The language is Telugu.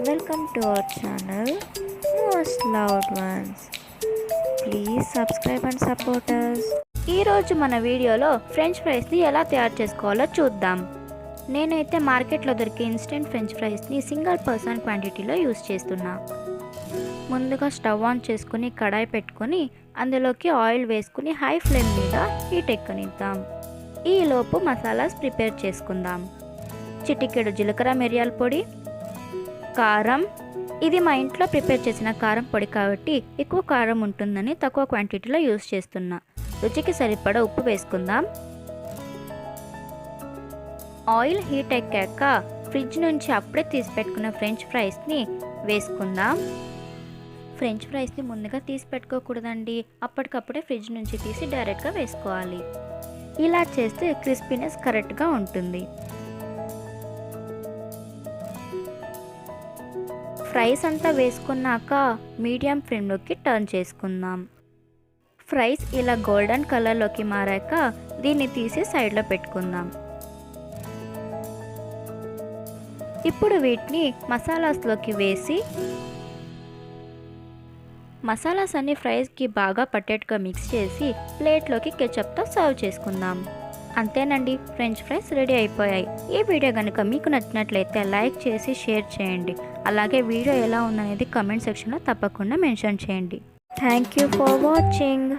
Welcome to our channel, Most Loved Ones. Please subscribe and support us. ఈరోజు మన వీడియోలో ఫ్రెంచ్ ఫ్రైస్ని ఎలా తయారు చేసుకోవాలో చూద్దాం. నేనైతే మార్కెట్లో దొరికే ఇన్స్టెంట్ ఫ్రెంచ్ ఫ్రైస్ని సింగిల్ పర్సన్ క్వాంటిటీలో యూస్ చేస్తున్నా. ముందుగా స్టవ్ ఆన్ చేసుకుని కడాయి పెట్టుకొని అందులోకి ఆయిల్ వేసుకుని హై ఫ్లేమ్ మీద హీట్ ఎక్కనిద్దాం. ఈలోపు మసాలాస్ ప్రిపేర్ చేసుకుందాం. చిటికెడు జీలకర్ర మిరియాల పొడి, కారం. ఇది మా ఇంట్లో ప్రిపేర్ చేసిన కారం పొడి కాబట్టి ఎక్కువ కారం ఉంటుందని తక్కువ క్వాంటిటీలో యూస్ చేస్తున్నా. రుచికి సరిపడా ఉప్పు వేసుకుందాం. ఆయిల్ హీట్ ఎక్కాక ఫ్రిడ్జ్ నుంచి అప్పుడే తీసి పెట్టుకున్న ఫ్రెంచ్ ఫ్రైస్ని వేసుకుందాం. ఫ్రెంచ్ ఫ్రైస్ని ముందుగా తీసి పెట్టుకోకూడదండి, అప్పటికప్పుడే ఫ్రిడ్జ్ నుంచి తీసి డైరెక్ట్గా వేసుకోవాలి. ఇలా చేస్తే క్రిస్పీనెస్ కరెక్ట్గా ఉంటుంది. ఫ్రైస్ అంతా వేసుకున్నాక మీడియం ఫ్లేమ్లోకి టర్న్ చేసుకుందాం. ఫ్రైస్ ఇలా గోల్డెన్ కలర్లోకి మారాక దీన్ని తీసి సైడ్లో పెట్టుకుందాం. ఇప్పుడు వీటిని మసాలాస్లోకి వేసి మసాలాస్ అన్ని ఫ్రైస్కి బాగా పట్టేట్టుగా మిక్స్ చేసి ప్లేట్లోకి కెచప్తో సర్వ్ చేసుకుందాం. అంతేనండి, ఫ్రెంచ్ ఫ్రైస్ రెడీ అయిపోయాయి. ఈ వీడియో కనుక మీకు నచ్చినట్లయితే లైక్ చేసి షేర్ చేయండి. అలాగే వీడియో ఎలా ఉందనేది కామెంట్ సెక్షన్లో తప్పకుండా మెన్షన్ చేయండి. Thank you for watching.